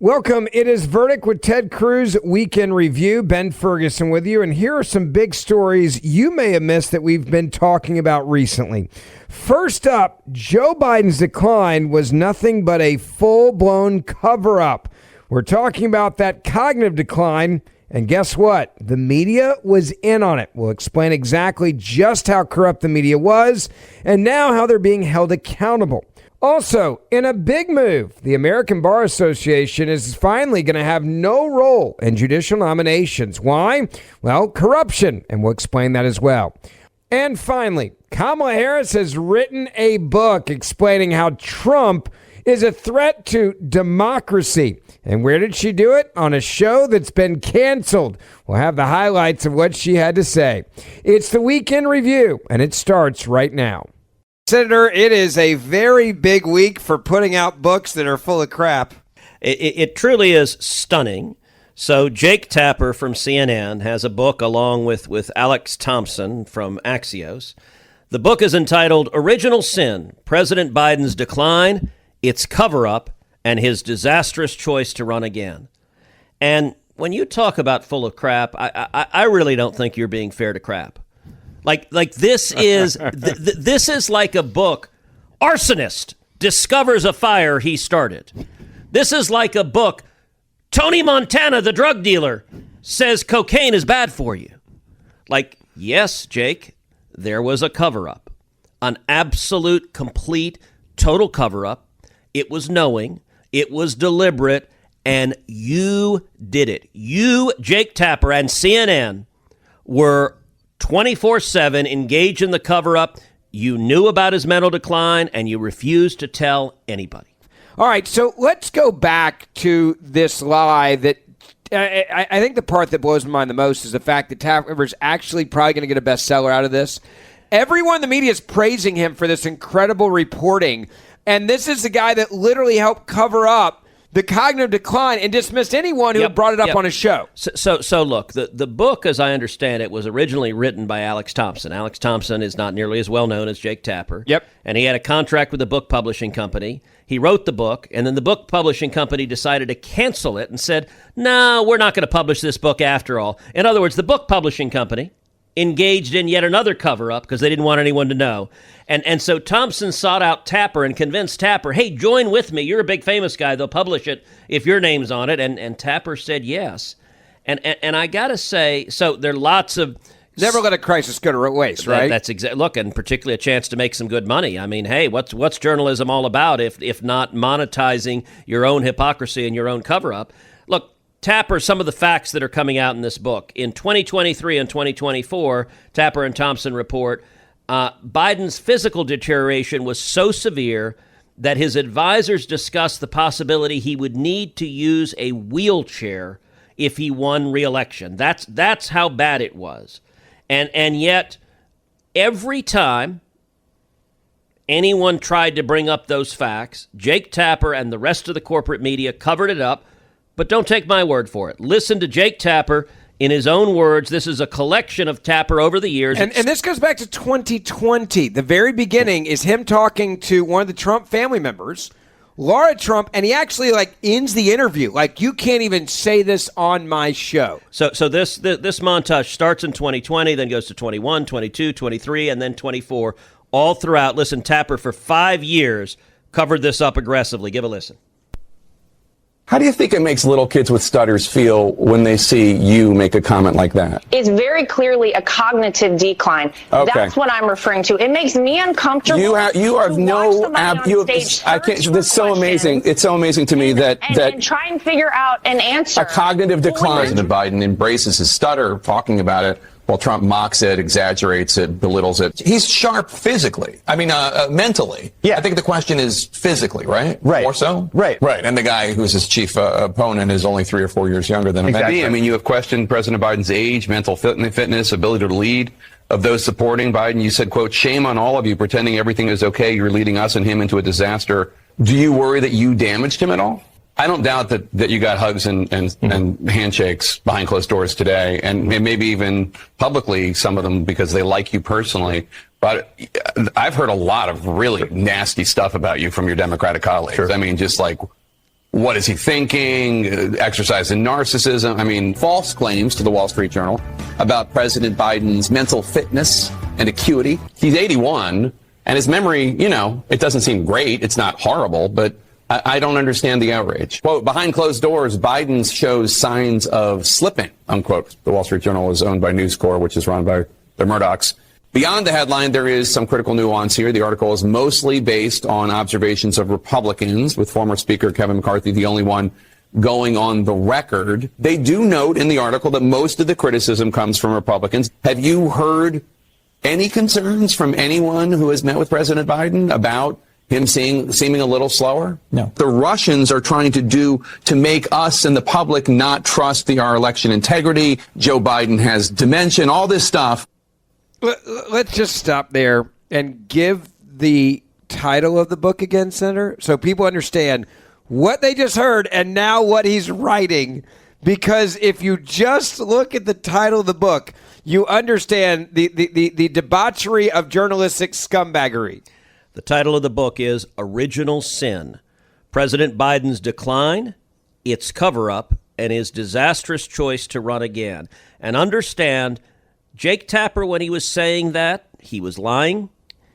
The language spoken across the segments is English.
Welcome. It is Verdict with Ted Cruz Weekend Review. Ben Ferguson with you. And here are some big stories you may have missed that we've been talking about recently. First up, Joe Biden's decline was nothing but a full-blown cover-up. We're talking about that cognitive decline. And guess what? The media was in on it. We'll explain exactly just how corrupt the media was and now how they're being held accountable. Also, in a big move, the American Bar Association is finally going to have no role in judicial nominations. Why? Well, corruption, and we'll explain that as well. And finally, Kamala Harris has written a book explaining how Trump is a threat to democracy. And where did she do it? On a show that's been canceled. We'll have the highlights of what she had to say. It's the Weekend Review, and it starts right now. Senator, it is a very big week for putting out books that are full of crap. It truly is stunning. So Jake Tapper from CNN has a book along with Alex Thompson from Axios. The book is entitled Original Sin, President Biden's Decline, Its Cover-Up, and His Disastrous Choice to Run Again. And when you talk about full of crap, I really don't think you're being fair to crap. Like this is this is like a book. Arsonist discovers a fire he started. This is like a book. Tony Montana, the drug dealer, says cocaine is bad for you. Like, yes, Jake, there was a cover-up, an absolute, complete, total cover-up. It was knowing, it was deliberate, and you did it. You, Jake Tapper, and CNN were 24/7 engaged in the cover-up. You knew about his mental decline, and you refused to tell anybody. All right, so let's go back to this lie that I think the part that blows my mind the most is the fact that Tapper's actually probably going to get a bestseller out of this. Everyone in the media is praising him for this incredible reporting, and this is the guy that literally helped cover up the cognitive decline and dismissed anyone who brought it up on his show. So look, the book, as I understand it, was originally written by Alex Thompson. Alex Thompson is not nearly as well known as Jake Tapper. Yep. And he had a contract with the book publishing company. He wrote the book, and then the book publishing company decided to cancel it and said, no, we're not going to publish this book after all. In other words, the book publishing company engaged in yet another cover-up because they didn't want anyone to know. And so Thompson sought out Tapper and convinced Tapper, hey, join with me. You're a big famous guy. They'll publish it if your name's on it. And Tapper said yes. And I got to say, so there are lots of... Never let a crisis go to waste, right? That's exactly. Look, and particularly a chance to make some good money. I mean, hey, what's journalism all about if not monetizing your own hypocrisy and your own cover-up? Look, Tapper, some of the facts that are coming out in this book. In 2023 and 2024, Tapper and Thompson report, Biden's physical deterioration was so severe that his advisors discussed the possibility he would need to use a wheelchair if he won re-election. That's how bad it was. And yet, every time anyone tried to bring up those facts, Jake Tapper and the rest of the corporate media covered it up. But don't take my word for it. Listen to Jake Tapper in his own words. This is a collection of Tapper over the years. And this goes back to 2020. The very beginning is him talking to one of the Trump family members, Laura Trump, and he actually ends the interview. You can't even say this on my show. So this montage starts in 2020, then goes to 21, 22, 23, and then 24. All throughout, listen, Tapper for 5 years covered this up aggressively. Give a listen. How do you think it makes little kids with stutters feel when they see you make a comment like that? It's very clearly a cognitive decline. Okay. That's what I'm referring to. It makes me uncomfortable. You have no. I can't. That's so amazing. It's so amazing to me that try and figure out an answer. A cognitive decline. President Biden embraces his stutter, talking about it, while Trump mocks it, exaggerates it, belittles it. He's sharp physically. I mean, mentally. Yeah. I think the question is physically, right? Right. More so? Right. Right. And the guy who's his chief opponent is only 3 or 4 years younger than him. Exactly. I mean, you have questioned President Biden's age, mental fitness, ability to lead. Of those supporting Biden, you said, quote, shame on all of you pretending everything is okay. You're leading us and him into a disaster. Do you worry that you damaged him at all? I don't doubt that you got hugs and handshakes behind closed doors today, and maybe even publicly, some of them because they like you personally. But I've heard a lot of really nasty stuff about you from your Democratic colleagues. Sure. I mean, just What is he thinking? Exercise in narcissism. I mean, false claims to the Wall Street Journal about President Biden's mental fitness and acuity. He's 81, and his memory, it doesn't seem great. It's not horrible, but I don't understand the outrage. Quote, behind closed doors, Biden shows signs of slipping, unquote. The Wall Street Journal is owned by News Corp, which is run by the Murdochs. Beyond the headline, there is some critical nuance here. The article is mostly based on observations of Republicans, with former Speaker Kevin McCarthy the only one going on the record. They do note in the article that most of the criticism comes from Republicans. Have you heard any concerns from anyone who has met with President Biden about him seeming a little slower? No. The Russians are trying to make us and the public not trust our election integrity. Joe Biden has dementia, all this stuff. Let's just stop there and give the title of the book again, Senator, so people understand what they just heard and now what he's writing. Because if you just look at the title of the book, you understand the debauchery of journalistic scumbaggery. The title of the book is Original Sin: President Biden's Decline, Its Cover-Up, and His Disastrous Choice to Run Again. And understand, Jake Tapper, when he was saying that, he was lying.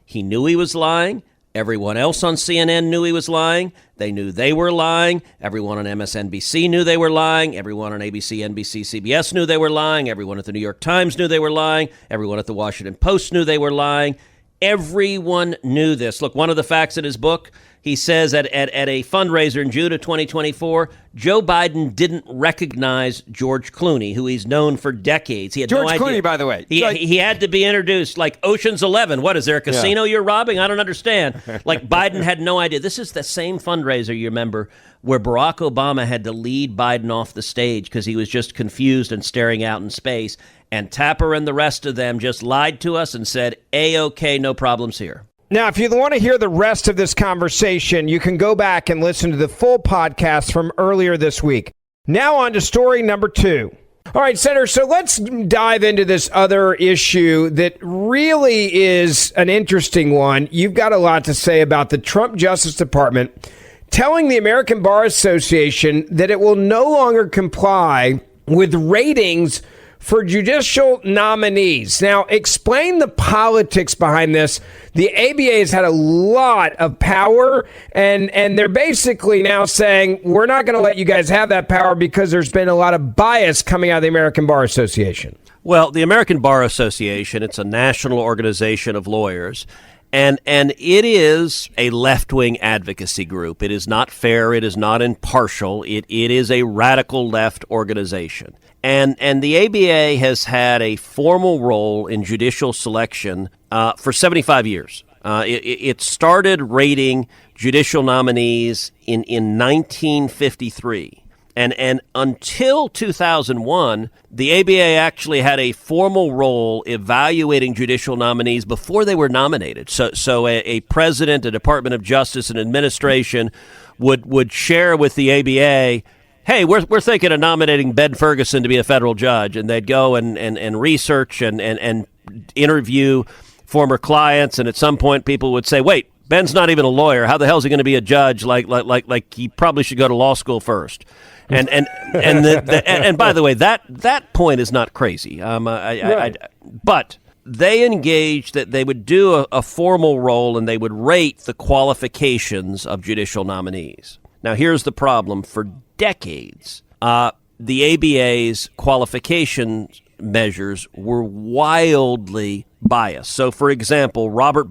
He knew he was lying. Everyone else on CNN knew he was lying. They knew they were lying. Everyone on MSNBC knew they were lying. Everyone on ABC, NBC, CBS knew they were lying. Everyone at the New York Times knew they were lying. Everyone at the Washington Post knew they were lying. Everyone knew this. Look, one of the facts in his book, he says at a fundraiser in June of 2024, Joe Biden didn't recognize George Clooney, who he's known for decades. He had George no idea. Clooney, by the way. He had to be introduced like Ocean's 11. What, is there a casino you're robbing? I don't understand. Like, Biden had no idea. This is the same fundraiser, you remember, where Barack Obama had to lead Biden off the stage because he was just confused and staring out in space. And Tapper and the rest of them just lied to us and said, A-OK, no problems here. Now, if you want to hear the rest of this conversation, you can go back and listen to the full podcast from earlier this week. Now on to story number 2. All right, Senator, so let's dive into this other issue that really is an interesting one. You've got a lot to say about the Trump Justice Department telling the American Bar Association that it will no longer comply with ratings for judicial nominees. Now, explain the politics behind this. The ABA has had a lot of power, and they're basically now saying, we're not going to let you guys have that power because there's been a lot of bias coming out of the American Bar Association. Well, the American Bar Association, it's a national organization of lawyers, and it is a left-wing advocacy group. It is not fair. It is not impartial. It is a radical left organization. And the ABA has had a formal role in judicial selection for 75 years. It started rating judicial nominees in 1953. And until 2001, the ABA actually had a formal role evaluating judicial nominees before they were nominated. So a president, a Department of Justice, an administration would share with the ABA, hey, we're thinking of nominating Ben Ferguson to be a federal judge. And they'd go and research and interview former clients. And at some point, people would say, wait, Ben's not even a lawyer. How the hell is he going to be a judge? Like he probably should go to law school first. And by the way, that point is not crazy. Right. But they engaged that they would do a formal role and they would rate the qualifications of judicial nominees. Now, here's the problem. For decades, the ABA's qualification measures were wildly biased. So, for example, Ronald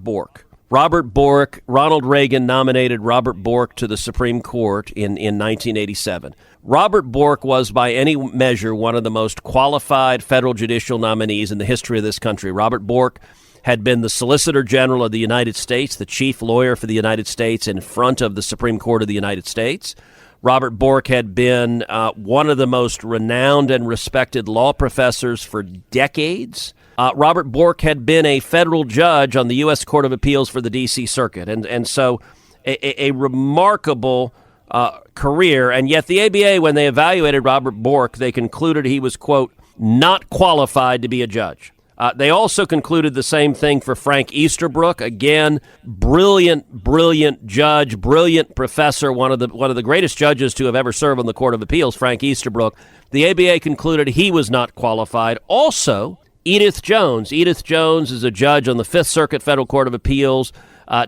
Reagan nominated Robert Bork to the Supreme Court in 1987. Robert Bork was, by any measure, one of the most qualified federal judicial nominees in the history of this country. Robert Bork had been the Solicitor General of the United States, the chief lawyer for the United States in front of the Supreme Court of the United States. Robert Bork had been one of the most renowned and respected law professors for decades. Robert Bork had been a federal judge on the U.S. Court of Appeals for the D.C. Circuit. And so a remarkable career. And yet the ABA, when they evaluated Robert Bork, they concluded he was, quote, not qualified to be a judge. They also concluded the same thing for Frank Easterbrook. Again, brilliant judge, brilliant professor, one of the greatest judges to have ever served on the Court of Appeals, Frank Easterbrook. The ABA concluded he was not qualified. Also, Edith Jones. Edith Jones is a judge on the Fifth Circuit Federal Court of Appeals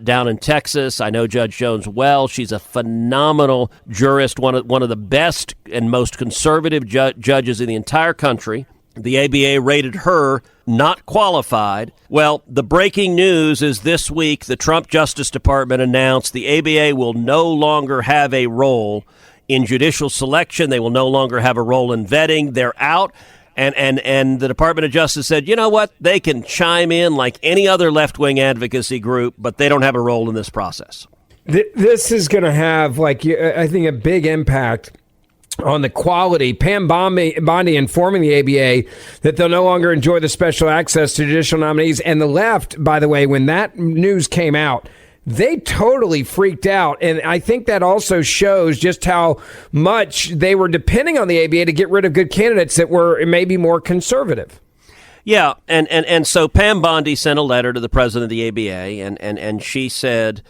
down in Texas. I know Judge Jones well. She's a phenomenal jurist, one of the best and most conservative judges in the entire country. The ABA rated her not qualified. Well, the breaking news is this week the Trump Justice Department announced the ABA will no longer have a role in judicial selection. They will no longer have a role in vetting. They're out. And the Department of Justice said, you know what? They can chime in like any other left-wing advocacy group, but they don't have a role in this process. This is going to have, I think, a big impact on the quality. Pam Bondi informing the ABA that they'll no longer enjoy the special access to judicial nominees. And the left, by the way, when that news came out, they totally freaked out. And I think that also shows just how much they were depending on the ABA to get rid of good candidates that were maybe more conservative. Yeah, and so Pam Bondi sent a letter to the president of the ABA, and she said,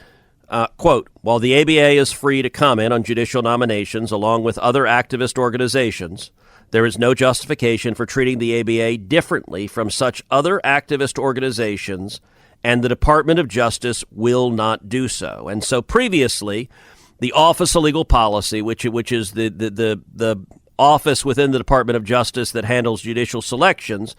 quote, while the ABA is free to comment on judicial nominations along with other activist organizations, there is no justification for treating the ABA differently from such other activist organizations, and the Department of Justice will not do so. And so previously, the Office of Legal Policy, which is the office within the Department of Justice that handles judicial selections,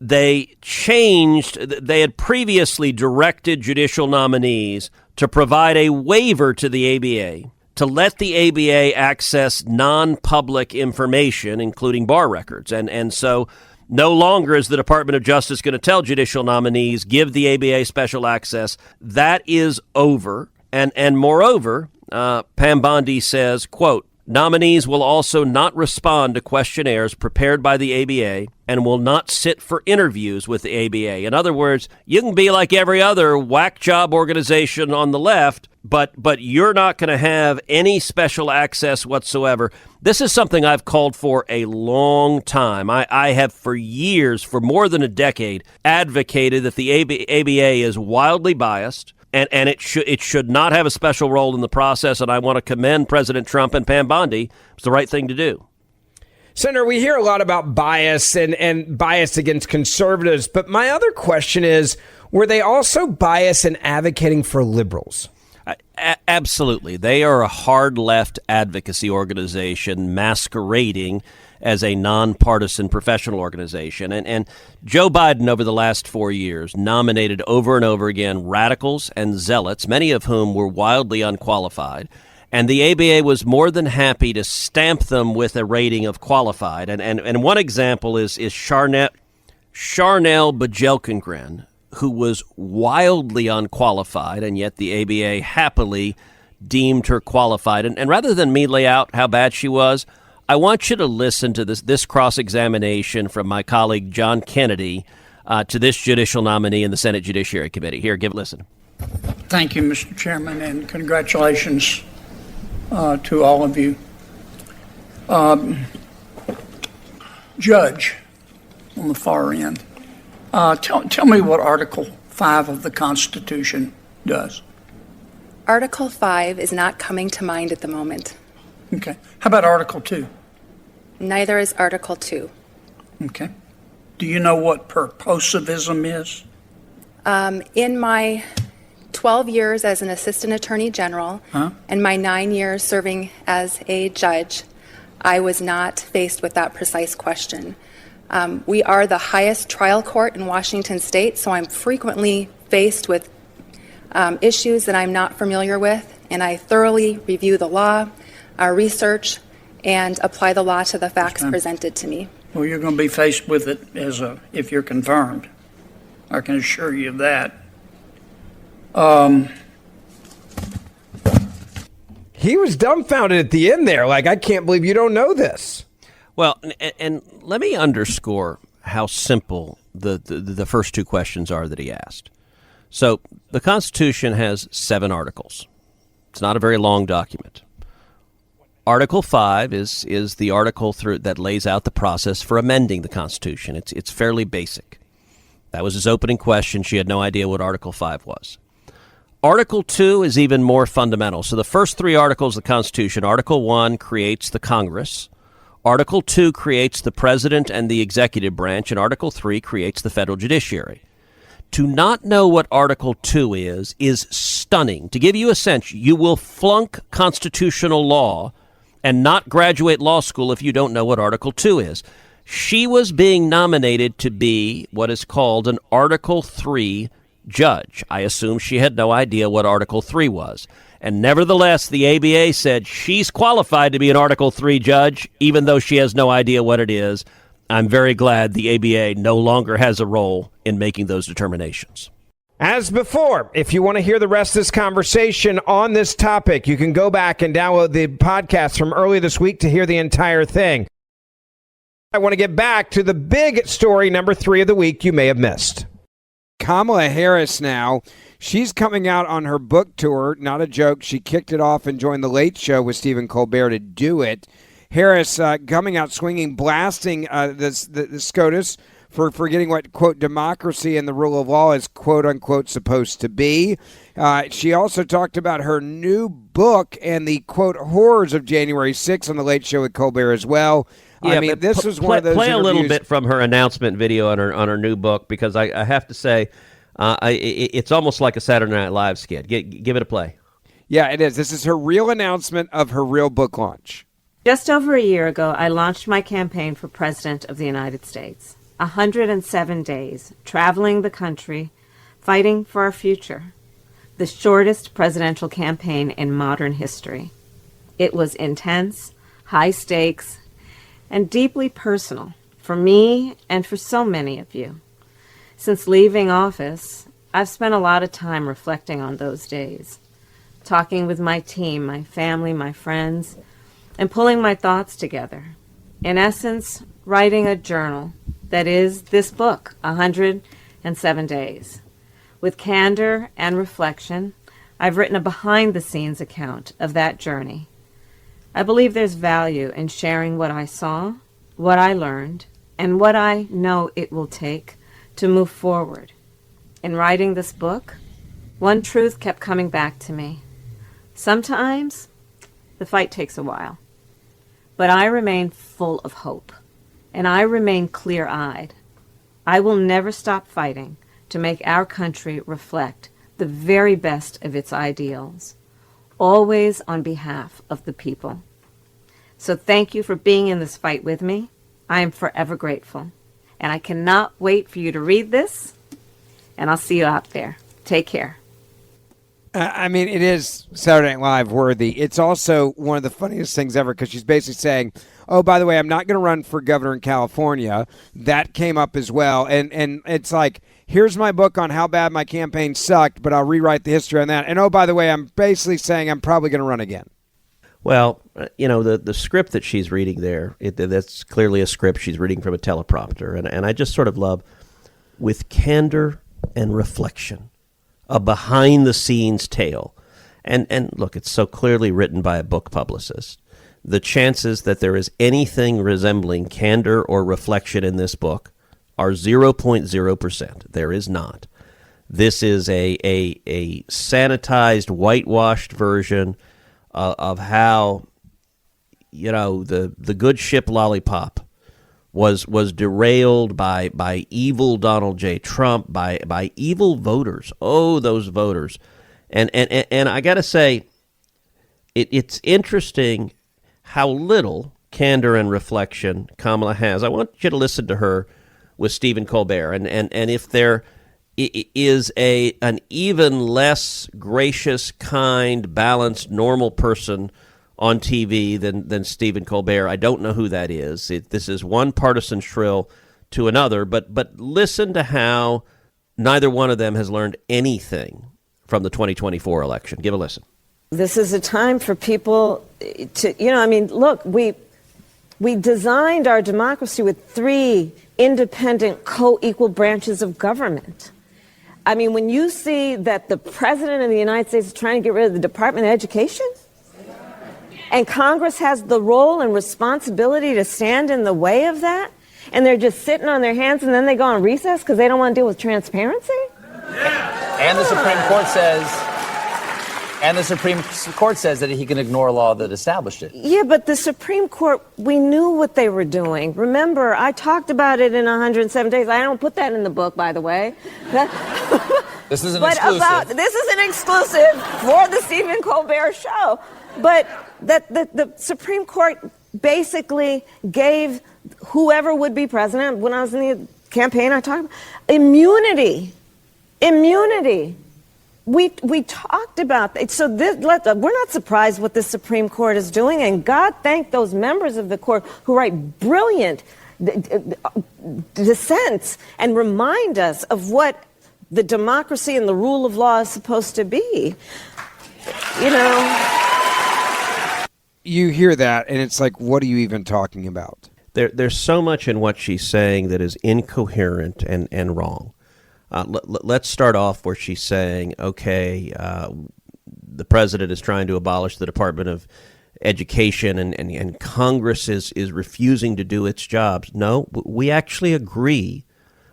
they had previously directed judicial nominees to provide a waiver to the ABA to let the ABA access non-public information, including bar records. And so no longer is the Department of Justice going to tell judicial nominees, give the ABA special access. That is over. And moreover, Pam Bondi says, quote, nominees will also not respond to questionnaires prepared by the ABA and will not sit for interviews with the ABA. In other words, you can be like every other whack job organization on the left, but you're not going to have any special access whatsoever. This is something I've called for a long time. I have for years, for more than a decade, advocated that the ABA is wildly biased, and it should not have a special role in the process, and I want to commend President Trump and Pam Bondi. It's the right thing to do. Senator, we hear a lot about bias and bias against conservatives, but my other question is, were they also biased in advocating for liberals? Absolutely. They are a hard left advocacy organization masquerading as a nonpartisan professional organization. And Joe Biden, over the last 4 years, nominated over and over again radicals and zealots, many of whom were wildly unqualified. And the ABA was more than happy to stamp them with a rating of qualified. And one example is Charnel Bajelkengren, who was wildly unqualified, and yet the ABA happily deemed her qualified. And rather than me lay out how bad she was, I want you to listen to this cross-examination from my colleague John Kennedy to this judicial nominee in the Senate Judiciary Committee. Here, give a listen. Thank you, Mr. Chairman, and congratulations to all of you. Judge on the far end, tell me what Article 5 of the Constitution does. Article 5 is not coming to mind at the moment. Okay. How about Article 2? Neither is Article 2. Okay. Do you know what purposivism is? In my 12 years as an assistant attorney general and my 9 years serving as a judge, I was not faced with that precise question. We are the highest trial court in Washington state, so I'm frequently faced with issues that I'm not familiar with, and I thoroughly review the law, research, and apply the law to the facts presented to me. Well, you're going to be faced with it if you're confirmed. I can assure you of that. He was dumbfounded at the end there. Like, I can't believe you don't know this. Well, and let me underscore how simple the first two questions are that he asked. So the Constitution has 7 articles. It's not a very long document. Article 5 is the article that lays out the process for amending the Constitution. It's fairly basic. That was his opening question. She had no idea what Article 5 was. Article 2 is even more fundamental. So the first three articles of the Constitution, Article 1 creates the Congress. Article 2 creates the president and the executive branch, and Article 3 creates the federal judiciary. To not know what Article 2 is stunning. To give you a sense, you will flunk constitutional law and not graduate law school if you don't know what Article 2 is. She was being nominated to be what is called an Article 3 judge. I assume she had no idea what Article 3 was. And nevertheless, the ABA said she's qualified to be an Article 3 judge, even though she has no idea what it is. I'm very glad the ABA no longer has a role in making those determinations. As before, if you want to hear the rest of this conversation on this topic, you can go back and download the podcast from earlier this week to hear the entire thing. I want to get back to the big story, number 3 of the week you may have missed. Kamala Harris now, she's coming out on her book tour. Not a joke. She kicked it off and joined The Late Show with Stephen Colbert to do it. Harris coming out swinging, blasting the SCOTUS for forgetting what, quote, democracy and the rule of law is, quote, unquote, supposed to be. She also talked about her new book and the, quote, horrors of January 6th on The Late Show with Colbert as well. Yeah, I mean, this was one of those Play a little interviews. bit from her announcement video on her new book, because I have to say, it's almost like a Saturday Night Live skit. Give it a play. Yeah, it is. This is her real announcement of her real book launch. Just over a year ago, I launched my campaign for President of the United States. 107 days, traveling the country, fighting for our future. The shortest presidential campaign in modern history. It was intense, high stakes, and deeply personal for me and for so many of you. Since leaving office, I've spent a lot of time reflecting on those days, talking with my team, my family, my friends, and pulling my thoughts together. In essence, writing a journal that is this book, 107 Days. With candor and reflection, I've written a behind-the-scenes account of that journey. I believe there's value in sharing what I saw, what I learned, and what I know it will take to move forward. In writing this book, one truth kept coming back to me. Sometimes the fight takes a while, but I remain full of hope, and I remain clear-eyed. I will never stop fighting to make our country reflect the very best of its ideals, always on behalf of the people. So thank you for being in this fight with me. I am forever grateful. And I cannot wait for you to read this. And I'll see you out there. Take care. I mean, it is Saturday Night Live worthy. It's also one of the funniest things ever, because she's basically saying, oh, by the way, I'm not going to run for governor in California. That came up as well. And it's like, here's my book on how bad my campaign sucked, but I'll rewrite the history on that. And oh, by the way, I'm basically saying I'm probably going to run again. Well, you know, the script that she's reading there, that's clearly a script she's reading from a teleprompter. And I just sort of love, with candor and reflection, a behind-the-scenes tale. And look, it's so clearly written by a book publicist. The chances that there is anything resembling candor or reflection in this book are 0.0%. There is not. This is a sanitized, whitewashed version of how, you know, the good ship Lollipop was derailed by evil Donald J. Trump, by evil voters. Oh, those voters. And I got to say, it's interesting how little candor and reflection Kamala has. I want you to listen to her with Stephen Colbert, and if there is an even less gracious, kind, balanced, normal person on TV than Stephen Colbert, I don't know who that is. This is one partisan shrill to another, but listen to how neither one of them has learned anything from the 2024 election. Give a listen. This is a time for people to, look, we designed our democracy with 3 independent, co-equal branches of government. I mean, when you see that the President of the United States is trying to get rid of the Department of Education, and Congress has the role and responsibility to stand in the way of that, and they're just sitting on their hands, and then they go on recess because they don't want to deal with transparency? And the Supreme Court says that he can ignore a law that established it. Yeah, but the Supreme Court, we knew what they were doing. Remember, I talked about it in 107 Days. I don't put that in the book, by the way. This is an exclusive. This is an exclusive for the Stephen Colbert show. But the Supreme Court basically gave whoever would be president, when I was in the campaign, I talked about immunity. We talked about that. So we're not surprised what the Supreme Court is doing, and God thank those members of the court who write brilliant dissents and remind us of what the democracy and the rule of law is supposed to be. You know. You hear that, and it's like, what are you even talking about? There's so much in what she's saying that is incoherent and wrong. Let's start off where she's saying, okay, the president is trying to abolish the Department of Education and Congress is refusing to do its jobs. No, we actually agree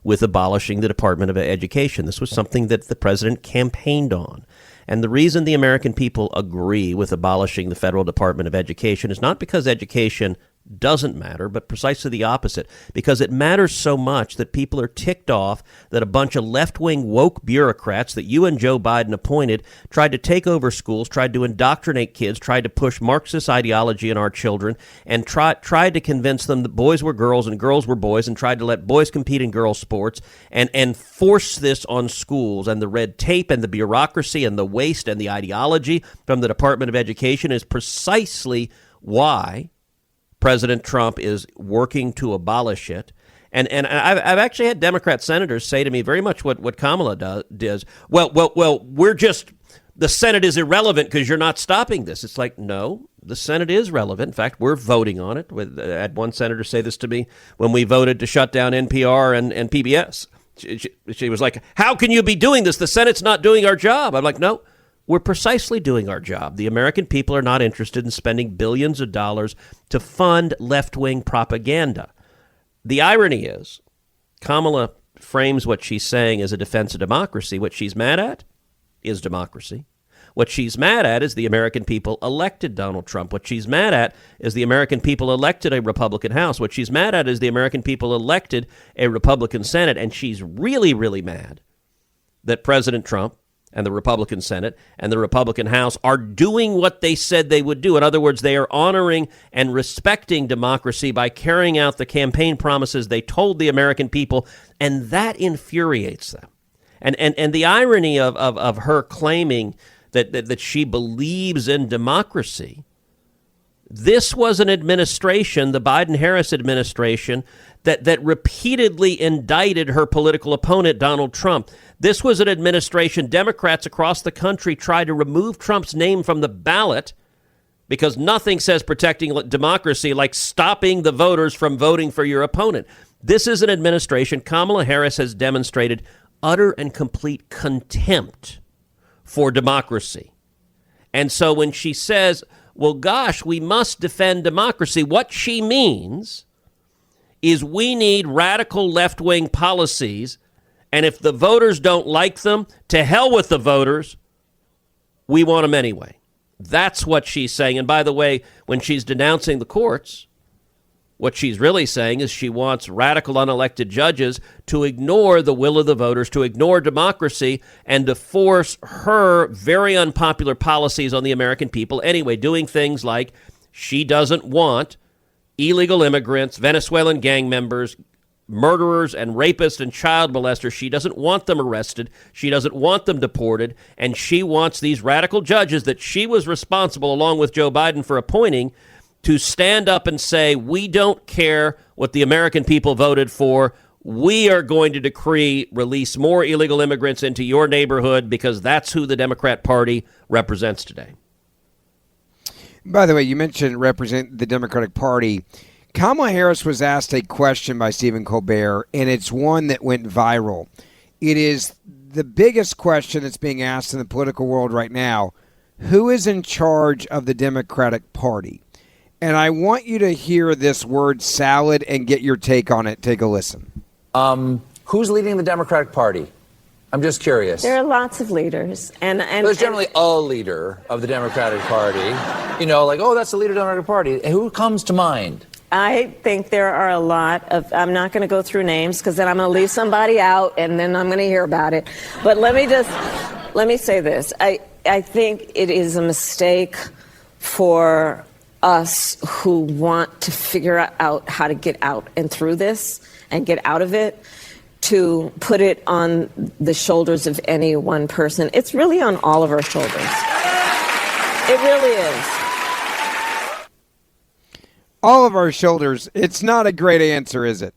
with abolishing the Department of Education. This was something that the president campaigned on. And the reason the American people agree with abolishing the Federal Department of Education is not because education doesn't matter, but precisely the opposite, because it matters so much that people are ticked off that a bunch of left-wing woke bureaucrats that you and Joe Biden appointed tried to take over schools, tried to indoctrinate kids, tried to push Marxist ideology in our children, and tried to convince them that boys were girls and girls were boys, and tried to let boys compete in girls' sports, and force this on schools. And the red tape and the bureaucracy and the waste and the ideology from the Department of Education is precisely why President Trump is working to abolish it. And I've actually had Democrat senators say to me very much what Kamala does. Well, the Senate is irrelevant because you're not stopping this. It's like, no, the Senate is relevant. In fact, we're voting on it. I had one senator say this to me when we voted to shut down NPR and PBS. She was like, how can you be doing this? The Senate's not doing our job. I'm like, no. We're precisely doing our job. The American people are not interested in spending billions of dollars to fund left-wing propaganda. The irony is, Kamala frames what she's saying as a defense of democracy. What she's mad at is democracy. What she's mad at is the American people elected Donald Trump. What she's mad at is the American people elected a Republican House. What she's mad at is the American people elected a Republican Senate. And she's really, really mad that President Trump and the Republican Senate and the Republican House are doing what they said they would do. In other words, they are honoring and respecting democracy by carrying out the campaign promises they told the American people, and that infuriates them. And the irony of her claiming that she believes in democracy, this was an administration, the Biden-Harris administration, that repeatedly indicted her political opponent, Donald Trump. This was an administration, Democrats across the country tried to remove Trump's name from the ballot because nothing says protecting democracy like stopping the voters from voting for your opponent. This is an administration, Kamala Harris has demonstrated utter and complete contempt for democracy. And so when she says, well, gosh, we must defend democracy, what she means is we need radical left-wing policies, and if the voters don't like them, to hell with the voters, we want them anyway. That's what she's saying. And by the way, when she's denouncing the courts, what she's really saying is she wants radical unelected judges to ignore the will of the voters, to ignore democracy, and to force her very unpopular policies on the American people anyway, doing things like she doesn't want illegal immigrants, Venezuelan gang members, murderers and rapists and child molesters. She doesn't want them arrested. She doesn't want them deported. And she wants these radical judges that she was responsible, along with Joe Biden, for appointing, to stand up and say, we don't care what the American people voted for. We are going to release more illegal immigrants into your neighborhood because that's who the Democrat Party represents today. By the way, you mentioned represent the Democratic Party. Kamala Harris was asked a question by Stephen Colbert, and it's one that went viral. It is the biggest question that's being asked in the political world right now. Who is in charge of the Democratic Party? And I want you to hear this word salad and get your take on it. Take a listen. Who's leading the Democratic Party? I'm just curious. There are lots of leaders. And there's generally a leader of the Democratic Party. You know, like, oh, that's the leader of the Democratic Party. And who comes to mind? I think there are a lot of, I'm not going to go through names because then I'm going to leave somebody out and then I'm going to hear about it. But let me say this. I think it is a mistake for us who want to figure out how to get out and through this and get out of it to put it on the shoulders of any one person. It's really on all of our shoulders. It really is. All of our shoulders. It's not a great answer, is it?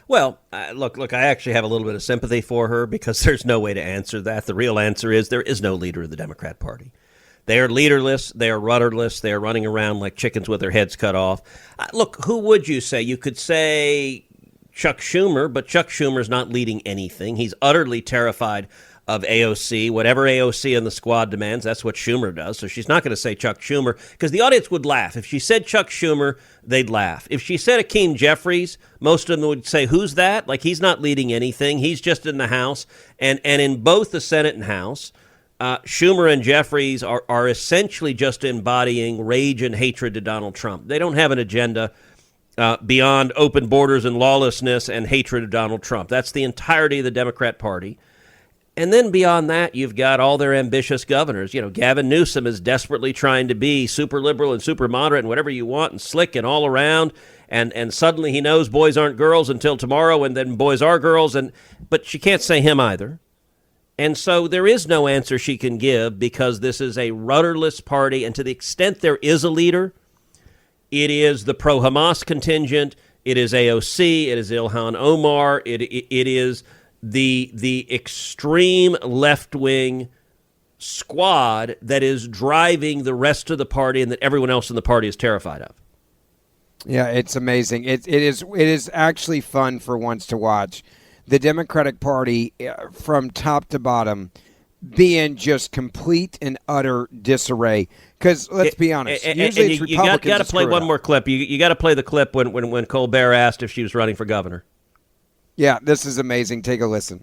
Well, look, I actually have a little bit of sympathy for her because there's no way to answer that. The real answer is there is no leader of the Democrat Party. They are leaderless. They are rudderless. They are running around like chickens with their heads cut off. Look, who would you say? You could say Chuck Schumer, but Chuck Schumer's not leading anything. He's utterly terrified of AOC. Whatever AOC and the squad demands, that's what Schumer does. So she's not going to say Chuck Schumer because the audience would laugh. If she said Chuck Schumer, they'd laugh. If she said Akeem Jeffries, most of them would say, who's that? Like, he's not leading anything. He's just in the House. And in both the Senate and House, Schumer and Jeffries are essentially just embodying rage and hatred to Donald Trump. They don't have an agenda beyond open borders and lawlessness and hatred of Donald Trump. That's the entirety of the Democrat Party. And then beyond that, you've got all their ambitious governors. You know, Gavin Newsom is desperately trying to be super liberal and super moderate and whatever you want and slick and all around. And suddenly he knows boys aren't girls until tomorrow and then boys are girls. But she can't say him either. And so there is no answer she can give because this is a rudderless party. And to the extent there is a leader, it is the pro-Hamas contingent. It is AOC. It is Ilhan Omar. It is the extreme left-wing squad that is driving the rest of the party and that everyone else in the party is terrified of. Yeah, it's amazing. It is actually fun for once to watch the Democratic Party from top to bottom be in just complete and utter disarray. Because let's be honest, usually it's Republicans. You got to play one more clip. You got to play the clip when Colbe asked if she was running for governor. Yeah, this is amazing. Take a listen.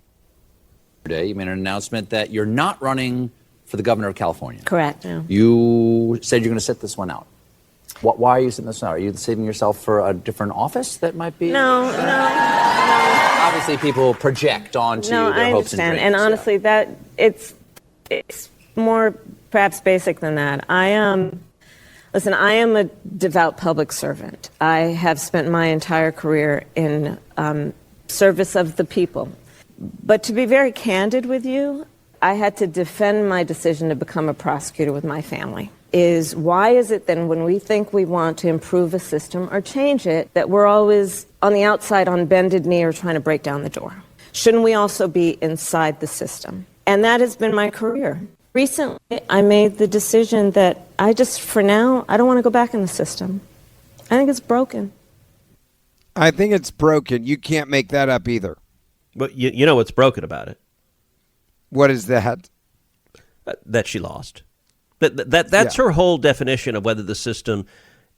Today, you made an announcement that you're not running for the governor of California. Correct. Yeah. You said you're going to sit this one out. Why are you sitting this one out? Are you saving yourself for a different office that might be? No. Obviously, people project onto their hopes and dreams. And honestly, that it's more perhaps basic than that. I am a devout public servant. I have spent my entire career in service of the people. But to be very candid with you, I had to defend my decision to become a prosecutor with my family. Why is it then when we think we want to improve a system or change it that we're always on the outside on bended knee or trying to break down the door? Shouldn't we also be inside the system? And that has been my career. Recently, I made the decision that for now, I don't want to go back in the system. I think it's broken. I think it's broken. You can't make that up either. But you know what's broken about it? What is that? That she lost. That's her whole definition of whether the system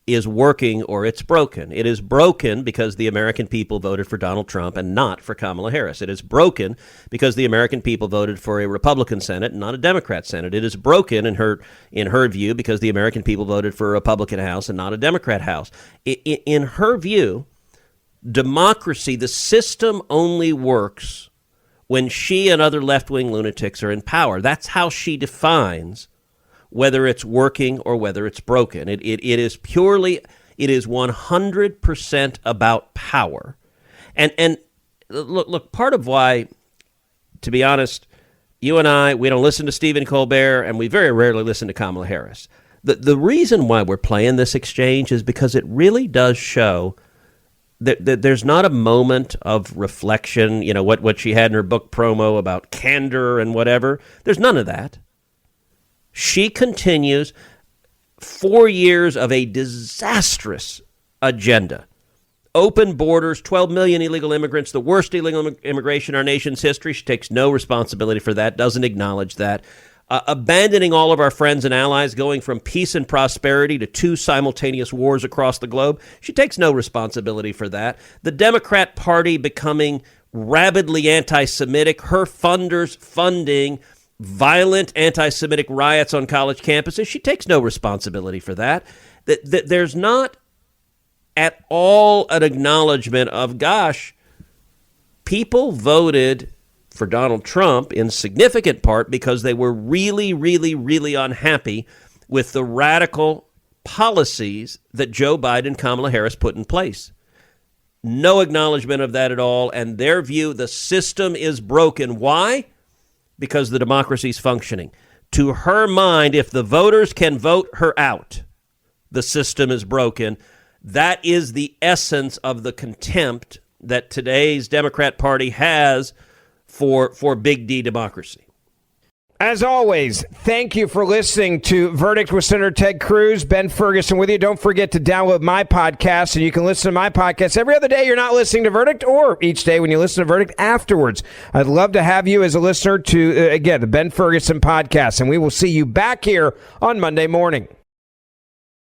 is working or it's broken. It is broken because the American people voted for Donald Trump and not for Kamala Harris. It is broken because the American people voted for a Republican Senate and not a Democrat Senate. It is broken in her view because the American people voted for a Republican House and not a Democrat House. In her view, democracy, the system only works when she and other left-wing lunatics are in power. That's how she defines whether it's working or whether it's broken. It is 100% about power. And look, part of why, to be honest, you and I, we don't listen to Stephen Colbert, and we very rarely listen to Kamala Harris. The reason why we're playing this exchange is because it really does show that there's not a moment of reflection, you know, what she had in her book promo about candor and whatever. There's none of that. She continues 4 years of a disastrous agenda. Open borders, 12 million illegal immigrants, the worst illegal immigration in our nation's history. She takes no responsibility for that, doesn't acknowledge that. abandoning all of our friends and allies, going from peace and prosperity to 2 simultaneous wars across the globe. She takes no responsibility for that. The Democrat Party becoming rabidly anti-Semitic, her funders funding violent anti-Semitic riots on college campuses. She takes no responsibility for that. There's not at all an acknowledgement of, gosh, people voted for Donald Trump in significant part because they were really, really, really unhappy with the radical policies that Joe Biden and Kamala Harris put in place. No acknowledgement of that at all. And their view, the system is broken. Why? Because the democracy is functioning. To her mind, if the voters can vote her out, the system is broken. That is the essence of the contempt that today's Democrat Party has for big D democracy. As always, thank you for listening to Verdict with Senator Ted Cruz. Ben Ferguson with you. Don't forget to download my podcast, and you can listen to my podcast every other day you're not listening to Verdict, or each day when you listen to Verdict afterwards. I'd love to have you as a listener to, again, the Ben Ferguson podcast, and we will see you back here on Monday morning.